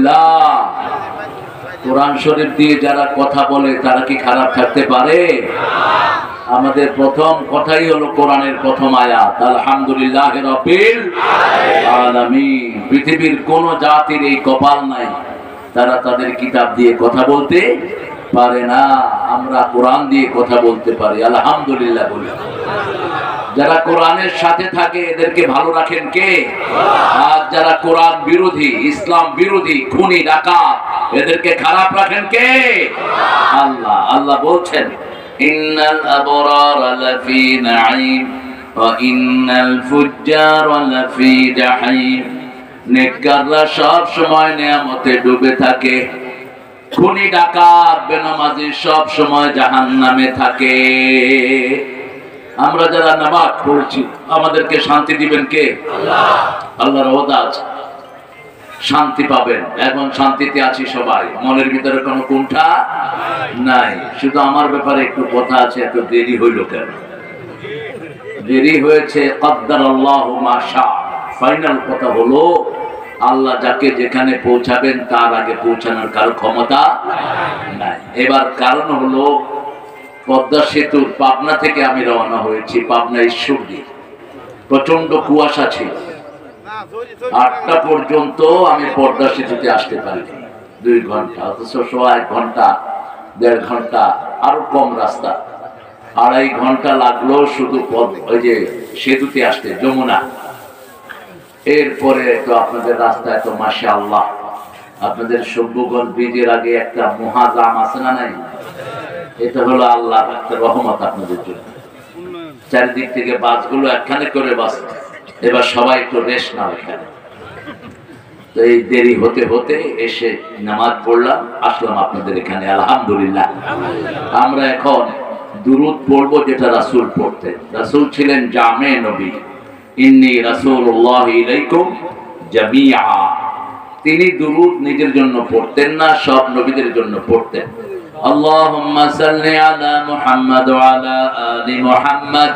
আলহামদুলিল্লাহ। কোরআন শরীফ দিয়ে যারা কথা বলে তারা কি খারাপ থাকতে পারে? আমাদের প্রথম কথাই হলো কোরআনের প্রথম আয়াত, আলহামদুলিল্লাহি রাব্বিল আলামিন। পৃথিবীর কোন জাতির এই কপাল নাই তারা তাদের কিতাব দিয়ে কথা বলতে পারে না। আমরা কোরআন দিয়ে কথা বলতে পারি, আলহামদুলিল্লাহ বলি। যারা কোরআনের সাথে থাকে এদেরকে ভালো রাখেন কে? আর যারা কোরআন বিরোধী, ইসলাম বিরোধী, খুনি ডাকাত, এদেরকে খারাপ রাখেন কে? আল্লাহ। আল্লাহ বলছেন ইন্নাল আবরারা লাফি নাঈম ওয়া ইন্নাল ফুজ্জারা লাফি জাহিম। নেককাররা সব সময় নিয়ামতে ডুবে থাকে, খুনি ডাকাত বেনামাজি সব সময় জাহান্নামে থাকে। আমরা যারা নামাজ পড়ছি আমাদেরকে শান্তি দিবেন কে? আল্লাহ। আল্লাহর ওয়াদা আছে, শান্তি পাবেন। এখন শান্তিতে আছি সবাই, মনের ভিতরে কোনো কুণ্ঠা নাই। শুধু আমার ব্যাপারে একটু কথা আছে, এত দেরি হইল কেন? দেরি হয়েছে কদ্দারাল্লাহু মা শা। ফাইনাল কথা হলো আল্লাহ যাকে যেখানে পৌঁছাবেন তার আগে পৌঁছানোর কারো ক্ষমতা নাই। এবার কারণ হলো পদ্মা সেতুর পাবনা থেকে আমি রওনা হয়েছি, পাবনা ঈশ্বরদী। প্রচন্ড কুয়াশা ছিল, 8টা পর্যন্ত আমি পদ্মা সেতুতে আসতে পারিনি। 2 ঘন্টা, অথচ 1 ঘন্টা 1.5 ঘন্টা আরো কম রাস্তা, 2.5 ঘন্টা লাগলো শুধু ওই যে সেতুতে আসতে, যমুনা। এরপরে তো আপনাদের রাস্তায় তো মাশাআল্লাহ, আপনাদের সভ্যগঞ্জ ব্রিজের আগে একটা মহাজাম আছে না নাই? এটা হলো আল্লাহর একটা রহমত আপনাদের জন্য। চারিদিক থেকে বাসগুলো একখানে করে বাস, এবার সবাই একটু রেস্ট নাও এখানে। তো এই দেরি হতে হতে এসে নামাজ পড়লাম, আসলাম আপনাদের এখানে, আলহামদুলিল্লাহ। আমরা এখন দুরূদ পড়বো যেটা রাসূল পড়তেন। রাসূল ছিলেন জামে নবী, ইন্নী রাসূলুল্লাহি ইলাইকুম জামিআ। তিনি দুরূদ নিজের জন্য পড়তেন না, সব নবীদের জন্য পড়তেন। আল্লাহুম্মা সাল্লি আলা মুহাম্মাদ ওয়া আলা আলি মুহাম্মাদ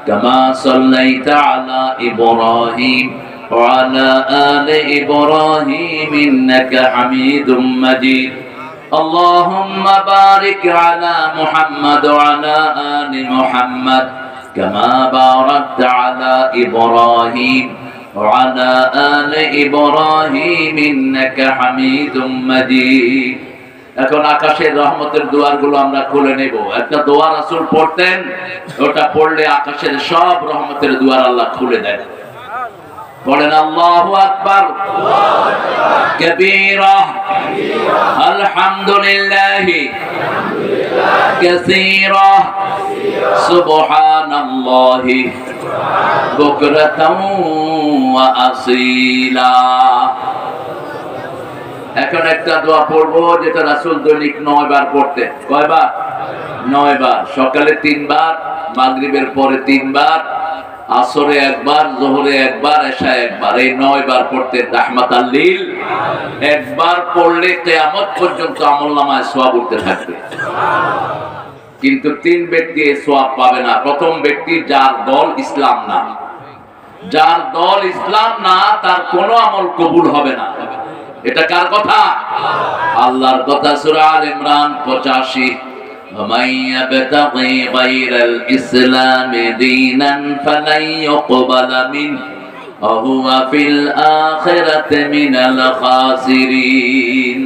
কামা সাল্লাইতা আলা ইব্রাহিম ওয়া আলা আলি ইব্রাহিম ইন্নাকা হামিদুম মাজিদ। আল্লাহুম্মা বারিক আলা মুহাম্মাদ ওয়া আলা আলি মুহাম্মাদ কামা বারাকতা আলা ইব্রাহিম ওয়া আলা আলি ইব্রাহিম ইন্নাকা হামিদুম মাজিদ। এখন আকাশের রহমতের দুয়ারগুলো আমরা খুলে নেব। একটা দোয়া রাসূল পড়তেন, ওটা পড়লে আকাশের সব রহমতের দুয়ার আল্লাহ খুলে দেন। পড়েন আল্লাহু আকবার কাবীরা আলহামদুলিল্লাহি কাসীরা সুবহানাল্লাহি বুকরাতাও ওয়া আসীলা। এখন একটা দোয়া পড়বো যেটা রাসূল দৈনিক 9 বার পড়তেন। কয়বার? 9 বার। সকালে 3 বার, মাগরিবের পরে 3 বার, আসরে 1 বার, যোহরে 1 বার, এশা 1 বার। এই 9 বার পড়তেন রাহমাতাল লিল। একবার পড়লে কিয়ামত পর্যন্ত আমলনামায় সওয়াব উঠতে থাকবে। কিন্তু 3 ব্যক্তি এই সওয়াব পাবে না। প্রথম ব্যক্তি যার দল ইসলাম না। যার দল ইসলাম না তার কোনো আমল কবুল হবে না। এটা কার কথা? আল্লাহর কথা। সূরা আল ইমরান 85। ومن يبتغي غير الإسلام دينا فلن يقبل منه وهو في الآخرة من الخاسرين।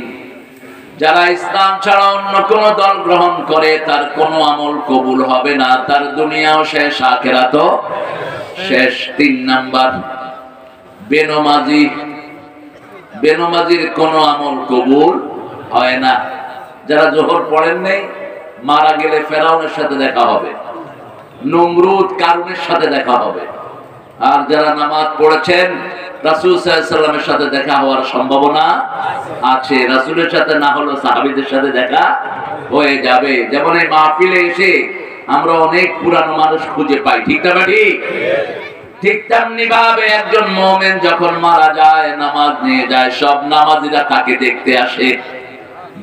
যারা ইসলাম ছাড়া অন্য কোন দল গ্রহণ করে তার কোনো আমল কবুল হবে না, তার দুনিয়াও শেষ, আখিরাতও শেষ। 3 নাম্বার বেনমাজি। বেনমাজির কোনো আমল কবুল হয় না। যারা যোহর পড়েন নাই, মারা গেলে ফেরাউনের সাথে দেখা হবে, নমরুদ কারুনের সাথে দেখা হবে। আর যারা নামাজ পড়েছেন রাসূল সাল্লাল্লাহু আলাইহি ওয়াসাল্লামের সাথে দেখা হওয়ার সম্ভাবনা আছে। রাসূলের সাথে না হলেও সাহাবীদের সাথে দেখা হয়ে যাবে। যেমন এই মাহফিলে এসে আমরা অনেক পুরানো মানুষ খুঁজে পাই, ঠিক না ঠিক? ঠিক তেমনি ভাবে একজন মুমিন যখন মারা যায়, নামাজ নিয়ে যায়, সব নামাজিরা তাকে দেখতে আসে,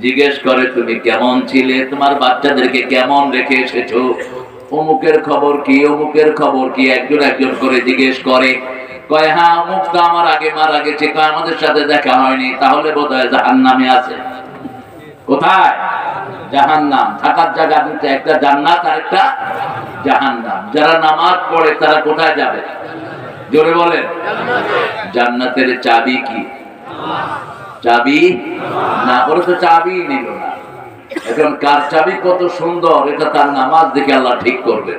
জিজ্ঞেস করে তুমি কেমন ছিলে, তোমার বাচ্চাদেরকে কেমন রেখে এসেছো, অমুকের খবর কি, অমুকের খবর কি, একজন একজন করে জিজ্ঞেস করে। কয় হ্যাঁ অমুক তো আমার আগে মারা গেছে, কয় আমাদের সাথে দেখা হয়নি, তাহলে বোধহয় জাহান্নামে আছে। কোথায়? জাহান্নাম। থাকার জায়গা দুটো, একটা জান্নাত আর একটা জাহান্নাম। যারা নামাজ পড়ে তারা কোথায় যাবে? জোরে বলেন। জান্নাতের চাবি কি? চাবি না, ওরা তো চাবি নিল না। এখন কার চাবি কত সুন্দর এটা তার নামাজ দেখে আল্লাহ ঠিক করবে।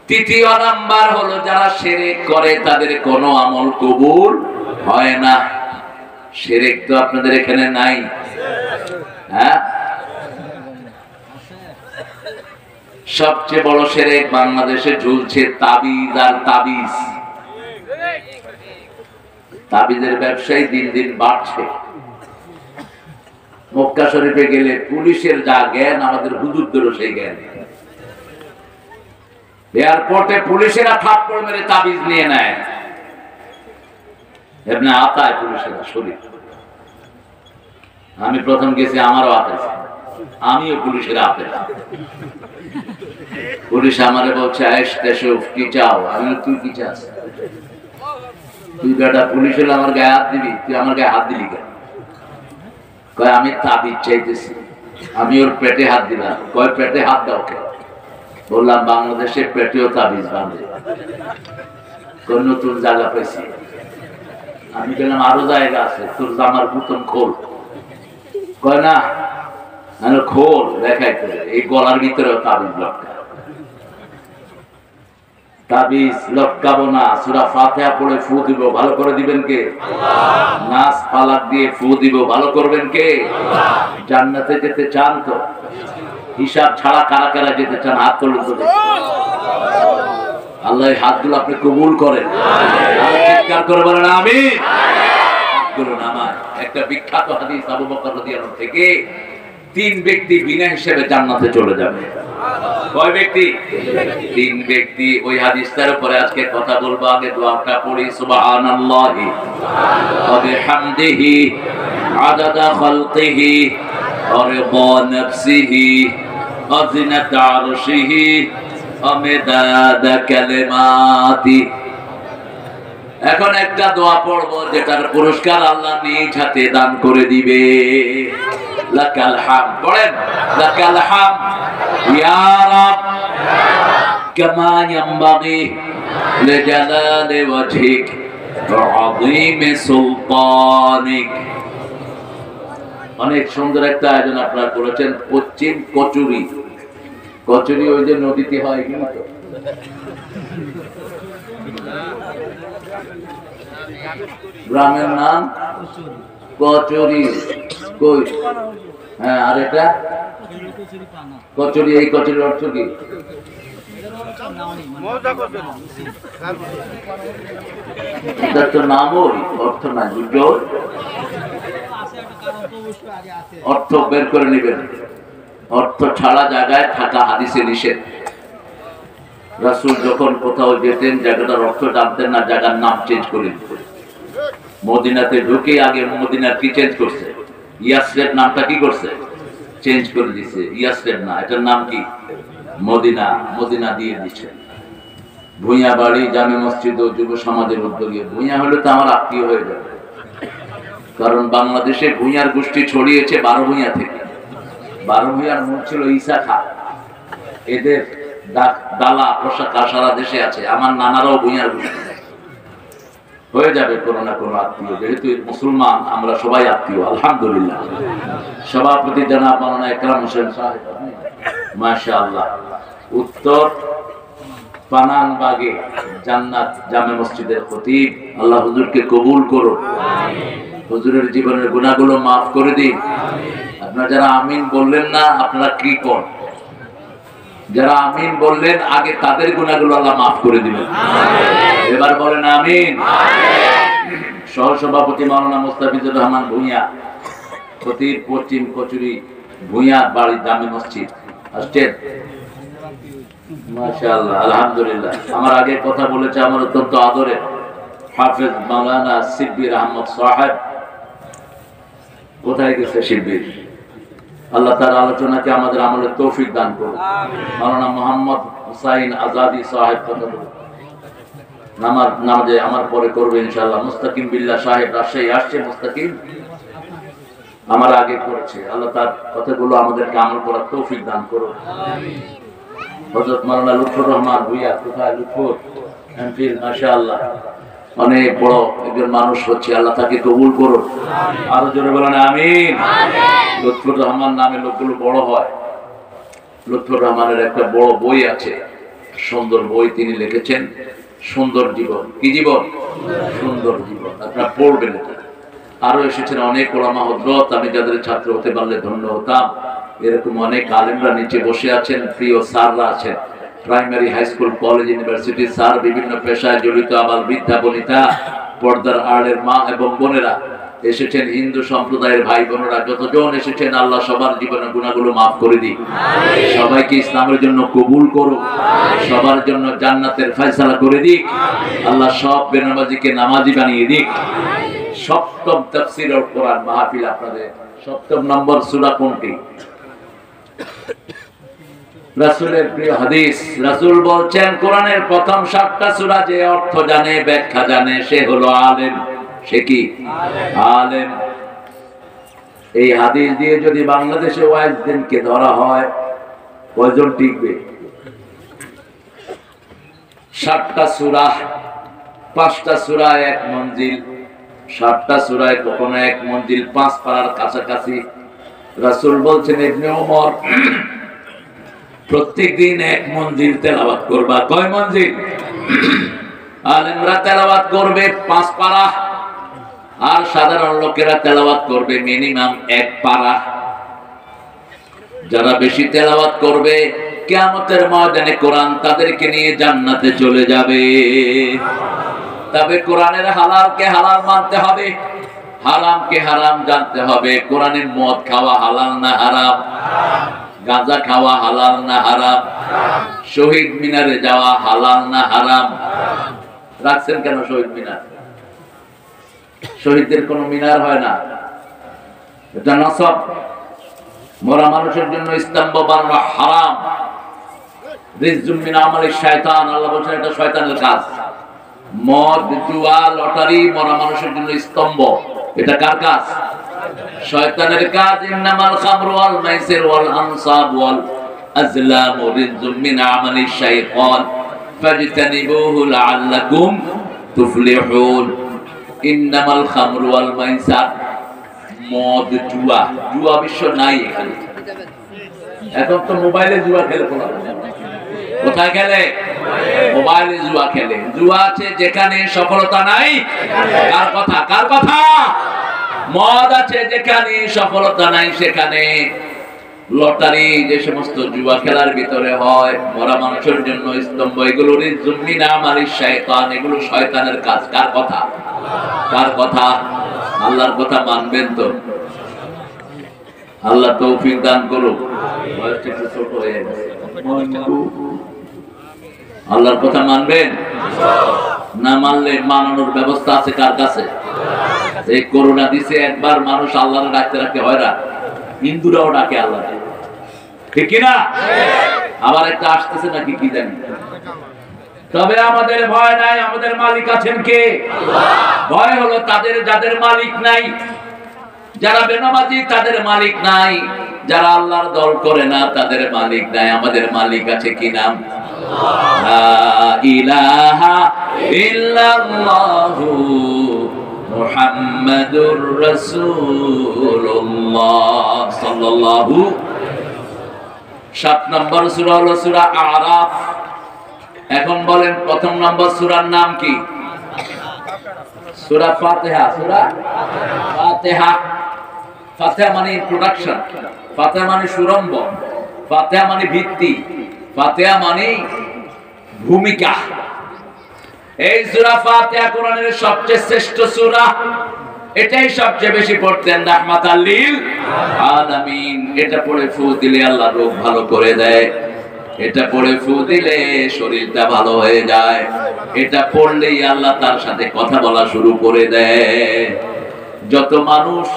তৃতীয় নাম্বার হলো যারা শিরক করে তাদের কোনো আমল কবুল হয় না। শিরক তো আপনাদের এখানে নাই, হ্যাঁ? সবচেয়ে বড় শিরক বাংলাদেশে ঝুলছে তাবিজ আর তাবিজ। তাবিজের ব্যবসায়ী দিন দিন বাড়ছে। মক্কা শরীফে গেলে পুলিশের যা জ্ঞান, আমাদের হুজুরদেরও সেই জ্ঞান। এয়ারপোর্টে পুলিশেরা থাপ্পড় মেরে তাবিজ নিয়ে নেয়। এমনি আতায় পুলিশেরা শরীর। আমি প্রথম গেছি, আমারও আতাইছে, আমিও পুলিশের হাতে। পুলিশ আমারে বলছে কি চাও? আমি তুই কি চাস? তুই বেটা পুলিশ হলে আমার গায়ে হাত দিবি, তুই আমার গায়ে হাত দিলি কেন? কয় আমি তাবিজ চাইতেছি। আমি ওর পেটে হাত দিলাম। কয় পেটে হাত দাও কে? বললাম বাংলাদেশে পেটেও তাবিজ বাঁধে। কোন নতুন জায়গা পেয়েছি। আমি বললাম আরো জায়গা আছে, তোর জামার বুতন খোল। কয় না, খোল দেখাই করে। এই গলার ভিতরেও তাবিজ লটকা। তাবিজ লটকাবো না, সূরা ফাতিহা পড়ে ফু দিব, ভালো করে দিবেন কে? নাস পালাক দিয়ে ফু দিব, ভালো করবেন কে? জান্নাতে যেতে চান তো? হিসাব ছাড়া কারা কারা যেতে চান? হাত তোলেন তো। আল্লাহ এই হাতগুলো আপনি কবুল করেন। চিৎকার করে বলেন আমিন। আমার একটা বিখ্যাত হাদিস, আবু বকর রাদিয়াল্লাহু আনহু থেকে, 3 ব্যক্তি বিনা হিসেবে জান্নাতে চলে যাবে। কয় ব্যক্তি? 3 ব্যক্তি। ওই হাদিসটার উপরে আজকে কথা বলবো। আগে দোয়াটা পড়ি। সুবহানাল্লাহি ওয়া বিহামদিহি আদাদা খালকিহি ওয়া রিদা নাফসিহি ওয়া জিনাতা আরশিহি ওয়া মিদাদা কালিমাতি। এখন একটা দোয়া পড়বো যেটার পুরস্কার আল্লাহ নিজ হাতে দান করে দিবে। লাকাল হামদ। পড়েন লাকাল হামদ ইয়া রাব কামা ইয়ানবাগি লিজালালি ওয়াজহিক ওয়া আযীমি সুলতানিক। অনেক সুন্দর একটা আয়োজন আপনারা করেছেন। পশ্চিম কচুরি। কচুরি ওই যে নদীতে হয় কিন্তু গ্রামের নাম কচুরি। কই? হ্যাঁ, আর এটা কচুরি। এই কচুরির অর্থ কি? এটার তো নামই অর্থ নাই। অর্থ বের করে নেবেন। অর্থ ছাড়া জায়গায় থাকা হাদিসে নিষেধ। রাসূল যখন কোথাও যেতেন জায়গাটার অর্থ জানতেন না, জায়গার নাম চেঞ্জ করে দিতেন। মদিনাতে ঢুকে আগে মদিনার কি চেঞ্জ করছে? ইয়াসরিব নামটা কি করছে? চেঞ্জ করে দিয়েছে। ইয়াসরিব না, এটার নাম কি? মদিনা। মদিনা দিয়ে দিচ্ছে। ভুঁইয়া বাড়ি জামে মসজিদ ও যুব সমাজের উদ্যোগে। ভুঁইয়া হলে তো আমার আত্মীয় হয়ে যাবে, কারণ বাংলাদেশে ভুঁইয়ার গোষ্ঠী ছড়িয়েছে 12 ভুঁইয়া থেকে। 12 ভুঁইয়ার মূল ছিল ঈসা খা। এদের দালা পোশাকা সারা দেশে আছে। আমার নানারাও ভুঁইয়ার গোষ্ঠী। হয়ে যাবে কোনো না কোনো আত্মীয়। যেহেতু মুসলমান আমরা সবাই আত্মীয় আলহামদুলিল্লাহ। সভাপতি জনাব মাওলানা ইকরাম হোসেন সাহেব, মাশাআল্লাহ। উত্তর পানানবাগে জান্নাত জামে মসজিদের খতিব। আল্লাহ হুজুরকে কবুল করুন। হুজুরের জীবনের গুনাহগুলো মাফ করে দিন। আপনারা যারা আমিন বললেন না, আপনারা কি করেন? যারা আমিন বললেন আগে তাদের গুনাহগুলো আল্লাহ মাফ করে দিবেন। এবার বলেন আমিন। সহসভাপতি মাওলানা মুস্তাফিজুর রহমান ভুঁইয়া, খতিব পশ্চিম কচুরি ভুঁইয়া বাড়ি জামে মসজিদ আসছেন। মাশাআল্লাহ, আলহামদুলিল্লাহ। আমার আগে কথা বলেছে আমার অত্যন্ত আদরের হাফেজ মাওলানা শিব্বির আহমদ সাহেব। কোথায় গেছে শিব্বির? আল্লাহ তার আলোচনাকে আমাদের আমলের তৌফিক দান করুন। মাওলানা মোহাম্মদ হুসাইন আজাদি সাহেব কথা বলুন। নামাজে আমার পরে করবে ইনশাআল্লাহ। মুস্তাকিম বিল্লাহ সাহেব রাজশাহী আসছে, মুস্তাকিম আমার আগে করেছে। আল্লাহ তার কথাগুলো আমাদেরকে আমল করার তৌফিক দান করুন। আমিন। হযরত মাওলানা লুৎফর রহমান ভুইয়া, কোথায় লুৎফর? এমপি, মাশাআল্লাহ অনেক বড় একজন মানুষ হচ্ছে, আল্লাহ তাকে কবুল করুন। আরো জোরে বলেন আমিন। লুৎফর রহমান নামে লোকগুলো বড় হয়। লুৎফর রহমানের একটা বড় বই আছে, সুন্দর বই তিনি লিখেছেন, সুন্দর জীবন। কি জীবন? সুন্দর জীবন। আপনারা পড়বেন এটা। আরো এসেছেন অনেক ওলামা হযরত, আমি যাদের ছাত্র হতে পারলে ধন্য হতাম। এরকম অনেক আলেমরা নিচে বসে আছেন, প্রিয় স্যাররা আছেন, primary, high school, college, university sir, বিভিন্ন পেশায় জড়িত আবার বৃদ্ধা বনিতা, পর্দার আড়ের মা এবং বোনেরা এসেছেন, হিন্দু সম্প্রদায়ের ভাই বোনেরা যতজন এসেছেন, আল্লাহ সবার জীবনের গুনাহগুলো মাফ করে দিক, সবাইকে ইসলামের জন্য কবুল করুক, সবার জন্য জান্নাতের ফয়সালা করে দিক, আল্লাহ সব বেনামাজিকে নামাজি বানিয়ে দিক। সপ্তম তাফসীর আল কোরআন মাহফিল আপনাদের। সপ্তম নম্বর সূরা কোনটি? রাসূলের প্রিয় হাদিস। রাসূল বলছেন কোরআনের প্রথম 7টা সূরা যে অর্থ জানে, ব্যাখ্যা জানে, সে হলো আলেম। সে কি? আলেম। এই হাদিস দিয়ে যদি বাংলাদেশে ওয়াইজদেরকে ধরা হয়, কয়জন টিকবে? 7টা সূরা, 5টা সূরায় এক মঞ্জিল, 7টা সূরায় কখনো এক মঞ্জিল, 5 পারার কাছাকাছি। রাসূল বলছেন ইবনে ওমর প্রত্যেকদিন এক মঞ্জিল তেলাওয়াত করবা। কয় মঞ্জিল? আলেমরা তেলাওয়াত করবে 5 পারা, আর সাধারণ লোকেরা তেলাওয়াত করবে মিনিমাম 1 পারা। যারা বেশি তেলাওয়াত করবে কিয়ামতের ময়দানে কোরআন তাদেরকে নিয়ে জান্নাতে চলে যাবে। তবে কোরআনের হালালকে হালাল মানতে হবে, হারামকে হারাম জানতে হবে। কোরআনের মদ খাওয়া হালাল না হারাম? গাঁজা খাওয়া হালাল না হারাম? শহীদ মিনারে যাওয়া হালাল না হারাম? রাখছেন কেন শহীদ মিনার? শহীদদের কোন মিনার হয় না, এটা নসব। মরা মানুষের জন্য স্তম্ভ বানানো হারাম। রিজজুম মিন আমালিশ শয়তান, আল্লাহ বলেন এটা শয়তানের কাজ। মদ, জুয়া, লটারি মরা মানুষের জন্য স্তম্ভ, এটা কার কাজ? শয়তানের কাজ। ইন্নামাল খামরু ওয়াল মাইসির ওয়াল আনসাব ওয়াল আজলামু রিজজুম মিন আমালিশ শাইতান ফাজতানিবুহু লাআল্লাকুম তুফলিহুন। ইন্নামাল খামরু ওয়াল মাইসির, মদ, জুয়া। জুয়া বিশ্ব নাই এখানে। এখন তো মোবাইলে জুয়া খেলে পড়া। কোথায় খেলে? মোবাইলে জুয়া খেলে। জুয়া আছে যেখানে সফলতা নাই। কার কথা? কার কথা? মদ আছে যেখানে সফলতা নাই সেখানে। লটারি যে সমস্ত জুয়া খেলার ভিতরে হয়, মরা মানুষের জন্য স্তম্ভ, এগুলো রিজজুম মিন আমালিশ শয়তান, এগুলো শয়তানের কাজ। কার কথা? কার কথা? আল্লাহর কথা মানবেন তো? আল্লাহ তৌফিক দান করুক। বয়সটা একটু ছোট হয়ে গেছে। আল্লাহর কথা মানবেন? না মানলে মানানোর ব্যবস্থা আছে কার কাছে? এই করোনা দিছে একবার, মানুষ আল্লাহরে ডাকতে ডাকতে হয়রান। হিন্দুরাও ডাকে আল্লাহ, ঠিক কিনা? আবার একটা আসতেছে নাকি কি জানি। তবে আমাদের ভয় নাই, আমাদের মালিক আছেন কে? ভয় হলো তাদের যাদের মালিক নাই। যারা বেনামাজি তাদের মালিক নাই, যারা আল্লাহর দল করে না তাদের মালিক নাই। আমাদের মালিক আছে, কি নাম? লা ইলাহা ইল্লাল্লাহু মুহাম্মাদুর রাসূলুল্লাহ সাল্লাল্লাহু। 7 নম্বর সূরা হলো সূরা আরাফ। এখন বলেন প্রথম নম্বর সূরার নাম কি? সূরা ফাতিহা। সূরা ফাতিহা। ফাতিহা মানে ইন্ট্রোডাকশন, ফাতিহা মানে সুরম্ভ, ফাতিহা মানে ভিত্তি, ফাতিহা মানে ভূমিকা। এই সূরা ফাতিহা কোরআনের সবচেয়ে শ্রেষ্ঠ সূরা। এটাই সবচেয়ে বেশি পড়তেন রাহমাতাল লিল আলামিন। এটা পড়ে ফু দিলে আল্লাহ রোগ ভালো করে দেয়। এটা পড়ে ফু দিলে শরীরটা ভালো হয়ে যায়। এটা পড়লেই আল্লাহ তার সাথে কথা বলা শুরু করে দেয়। যত মানুষ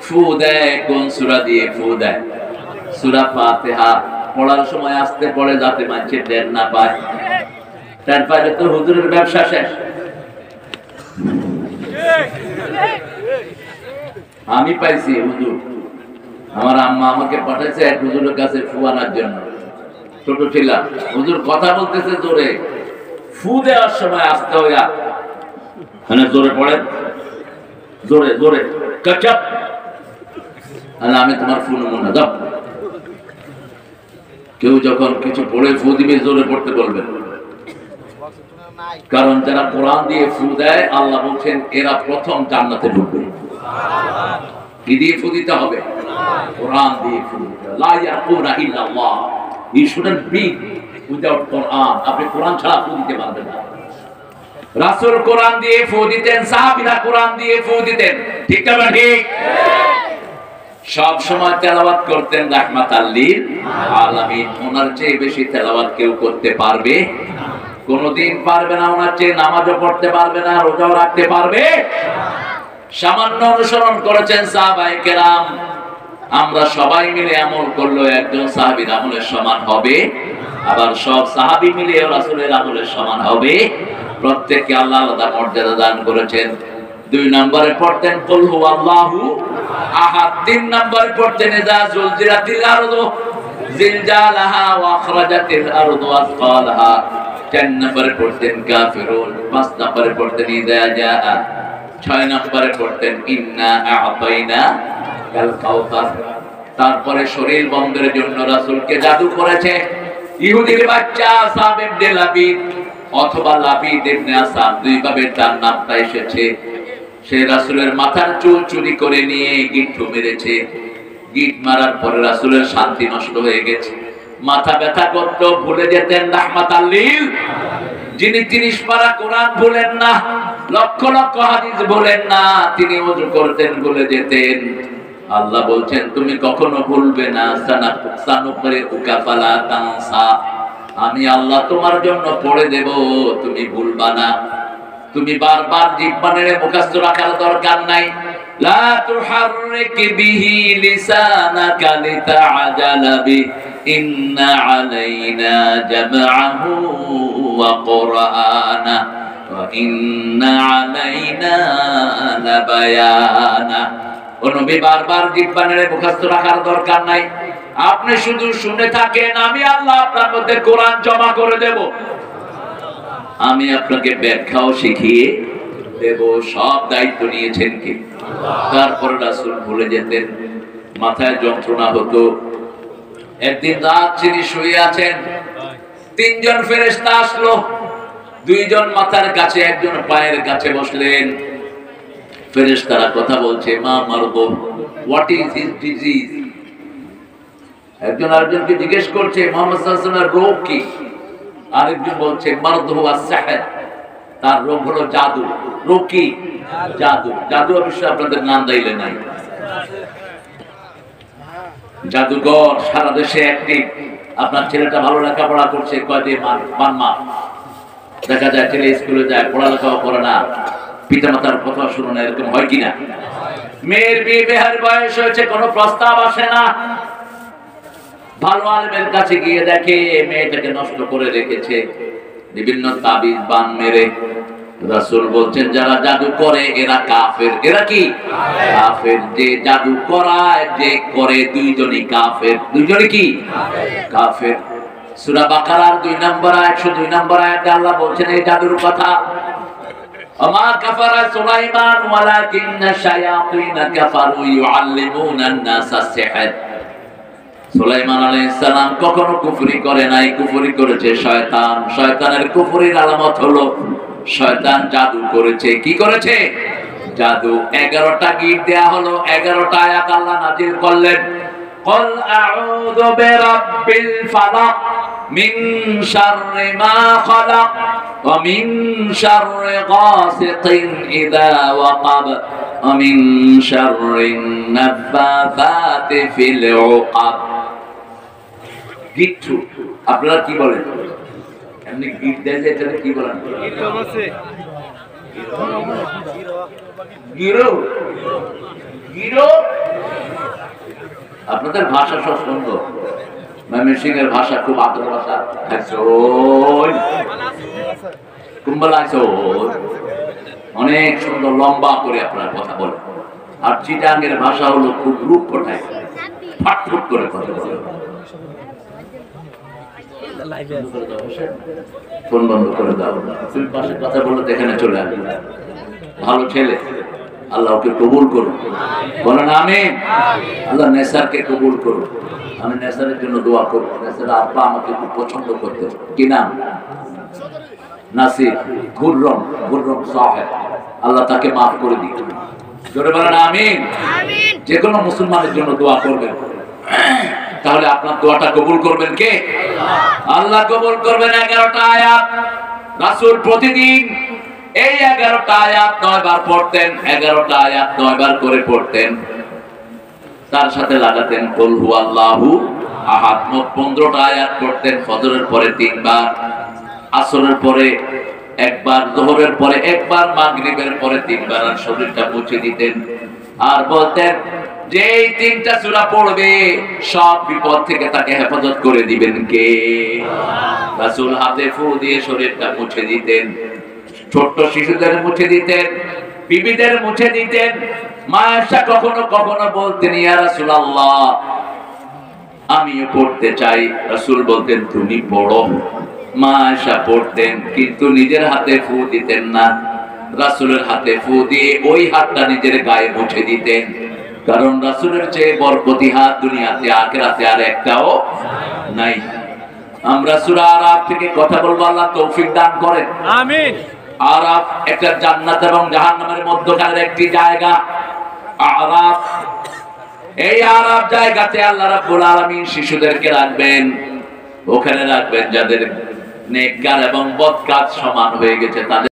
ফু দেয়, কোন সূরা দিয়ে ফু দেয়? সূরা ফাতিহা। পড়ার সময় আস্তে পড়ে যাতে মানুষ টের না পায়। তারপরে তো হুজুরের ব্যবসা শেষ। আমি পাইছি হুজুর, আমার আম্মা আমাকে পাঠাইছে এক হুজুরের কাছে ফু আনার জন্য। ছোট ছিলাম, হুজুর কথা বলতেছে জোরে, ফু দেওয়ার সময় আসতে হইয়া মানে জোরে পড়ে, জোরে জোরে কাচাপ, আমি তোমার ফু নেবো না, দাও। কেউ যখন কিছু পড়ে ফু দিবে জোরে পড়তে বলবেন, কারণ যারা কোরআন দিয়ে ফু দেয় আল্লাহ বলছেন এরা প্রথম জান্নাতে ঢুকবে। কি দিয়ে ফু দিতে হবে? কোরআন দিয়ে ফু দিতে হবে। লা ইয়াকুনা ইল্লাল্লাহ, you shouldn't breathe without Quran। আপনি কোরআন ছাড়া ফু দিতে পারবেন না। রাসূল কোরআন দিয়ে ফু দিতেন, সাহাবীরা কোরআন দিয়ে ফু দিতেন, ঠিক না ঠিক? সব সময় তেলাওয়াত করতেন রাহমাতাল লিল আলামিন। ওনার চেয়ে বেশি তেলাওয়াত কেউ করতে পারবে কোনদিন পারবে না। ওনার চেয়ে নামাজও পড়তে পারবে না, রোজাও রাখতে পারবে। সামান্য অনুসরণ করেছেন সাহাবায়ে কেরাম। আমরা সবাই মিলে আমল করলো একজন সাহাবীর আমলের সমান হবে, আবার সব সাহাবী মিলে রাসূলের আমলের সমান হবে। প্রত্যেককে আল্লাহ আলাদা মর্যাদা দান করেছেন। 2 নম্বরে পড়তেন কুল হুয়াল্লাহু আহাদ, 3 নম্বরে পড়তেন ইযা জুলজিলাতিল আরদু জিলজালাহা ওয়া আখরাজাতিল আরদু আসকালাহা, 4 নম্বরে পড়তেন কাফিরুন, 5 নম্বরে পড়তেন ইযা জাআ, 6 নম্বরে পড়তেন ইন্না আ'তাইনা কাল কাউসার। তারপরে শরীর বন্ধের জন্য রাসূলকে জাদু করেছে ইহুদির বাচ্চা আসাব ইবনে লাবিদ অথবা লাবিদ ইবনে আসাব, দুইভাবে তার নামটা এসেছে। সে রাসূলের মাথার চুল চুরি করে নিয়ে গিট্টু মেরেছে। গিট মারার পরে রাসূলের শান্তি নষ্ট হয়ে গেছে, মাথা ব্যথা করতো, ভুলে যেতেন রাহমাতাল লিল। যিনি 30 পারা কোরআন ভুলেন না, লক্ষ লক্ষ হাদিস ভুলেন না, তিনি ওযু করতেন ভুলে যেতেন। আল্লাহ বলছেন তুমি কখনো ভুলবে না, সানুকরিউকা ফালা তানসা, আমি আল্লাহ তোমার জন্য পড়ে দেব, তুমি ভুলবা না। তুমি বারবার জিহ্বা নেড়ে মুখস্থ রাখার দরকার নাই। লা তুহাররিক বিহি লিসানাকা লিতাআজালা বি ইন্না আলাইনা জামআহু ওয়া কুরআনা ওয়া ইন্না আলাইনা লাবায়ানা। ও নবী বারবার জিহ্বা নেড়ে মুখস্থ রাখার দরকার নাই। আপনি শুধু শুনে থাকেন, আমি আল্লাহ আপনার মধ্যে কোরআন জমা করে দেব, আমি আপনাকে ব্যাখ্যাও শিখিয়ে দেব। সব দায়িত্ব নিয়েছেন কি? তারপর রাসূল ভুলে যেতেন, মাথায় যন্ত্রণা হতো। একদিন রাত তিনি শুয়ে আছেন, 3 জন ফেরেশতা আসলো, 2 জন মাথার কাছে, 1 জন পায়ের কাছে বসলেন। ফেরেশতারা কথা বলছে, মা মারদু, হোয়াট ইজ হিজ ডিজিজ? একজন আরেকজনকে জিজ্ঞেস করছে মুহাম্মদ সাল্লাল্লাহু আলাইহি ওয়াসাল্লামের রোগ কি? আরেকজন বলছে মারদুহু আস-সিহর, তার রোগ হলো জাদু। রোগ কি? জাদু। জাদু অবশ্য আপনাদের নাম দিলে নাই। জাদুঘর সারা দেশে অ্যাক্টিভ। আপনার ছেলেটা ভালো লেখাপড়া করছে, কয়দিন মাস দেখা যায় ছেলে স্কুলে যায়, পড়ালেখাও করে না, পিতামাতার কথা শুনে না, এরকম হয় কিনা? মেয়ের বিয়ে বেহার বয়স হয়েছে, কোনো প্রস্তাব আসে না, ভালো আলেমের কাছে গিয়ে দেখে মেয়েটাকে নষ্ট করে রেখেছে, বিভিন্ন তাবিজ বান মেরে। রাসূল বলছেন যারা জাদু করে এরা কাফের। এরা কি? কাফের। যে জাদু করায়, যে করে, 2 জনই কাফের। 2 জনই কি? কাফের। সূরা বাকারার 2 নম্বর আয়াত, 102 নম্বর আয়াতে আল্লাহ বলছেন এই জাদুর কথা, ওমা কাফারা সুলাইমান ওয়ালাকিন্না শায়াতিনা কাফারু ইউআল্লিমুনা আন-নাসা আস-সিহর। সুলাইমান আলাইহিস সালাম কখনো কুফরি করে নাই, কুফরি করেছে শয়তান। শয়তানের কুফরির আলামত হলো শয়তান জাদু করেছে। কি করেছে? জাদু। 11টা গীত দেয়া হলো, 11টা আয়াত আল্লাহ নাযিল করলেন। قل أعوذ برب الفلق من شر ما خلق ومن شر غاسق إذا وقب ومن شر النفاثات في العقد। গিট্টু আপনারা কি বলেন? এমনি গিট দেয় এটা কি বলেন? গিরো। গিরো আপনাদের ভাষা সব সুন্দর। ময়মনসিংহের ভাষা খুব আদর ভাষা। কুম্বলাইছো অনেক সুন্দর লম্বা করে আপনার কথা বলে, আর চিটাঙ্গের ভাষা হলো খুব রূপ ফোটায়, ফাটফুট করে কথা বলে। ফোন বন্ধ করে দাও, তুমি পাশে কথা বলে এখানে চলে আসবে। ভালো ছেলে, আল্লাহ ওকে কবুল করুন, বলেন আমিন। আল্লাহ নেসারকে কবুল করুন। আমি নেসারের জন্য দোয়া করব। নেসার আব্বা আমাকে খুব পছন্দ করতেন। কি নাম? নাসির গুররম, গুররম সাহেব। আল্লাহ তাকে মাফ করে দিন। জোরে বলেন আমিন। যে কোনো মুসলমানের জন্য দোয়া করবেন, তাহলে আপনার দোয়াটা কবুল করবেন কে? আল্লাহ কবুল করবেন। 11টা আয়াত রাসূল প্রতিদিন এই 11টা আয়াত 9 বার পড়তেন। 11টা আয়াত 9 বার করে পড়তেন, তার সাথে লাগাতেন কুল হুয়াল্লাহু আহাদ। মোট 15টা আয়াত পড়তেন। ফজরের পরে 3 বার, আসরের পরে একবার, যোহরের পরে একবার, মাগরিবের পরে 3 বার। আর শরীরটা মুছে দিতেন আর বলতেন যে এই 3টা সূরা পড়বে সব বিপদ থেকে তাকে হেফাজত করে দিবেন কে? রাসূল হাতে ফু দিয়ে শরীরটা মুছে দিতেন। ছোট্ট শিশুদের মুছে দিতেন, বিবিদের মুছে দিতেন। মা আয়েশা কখনো কখনো বলতেন ইয়া রাসূলুল্লাহ আমিও পড়তে চাই। রাসূল বলতেন তুমি পড়ো। মা আয়েশা পড়তেন, কিন্তু নিজের হাতে ফু দিতেন না। রাসূলের হাতে ফু দিয়ে ওই হাতটা নিজের গায়ে মুছে দিতেন, কারণ রাসূলের চেয়ে বরকতি হাত দুনিয়াতে আখিরাতে আর একটাও নাই। আমরা সূরা আরাফ থেকে কথা বলবো, আল্লাহ তৌফিক দান করেন, আমিন। আরাফ একটা জান্নাত এবং জাহান্নামের মধ্যখানের একটি জায়গা। আরাফ, এই আরাফ জায়গাতে আল্লাহ রাব্বুল আলামিন শিশুদেরকে রাখবেন। ওখানে রাখবেন যাদের নেককার এবং বদকাজ সমান হয়ে গেছে, তাদের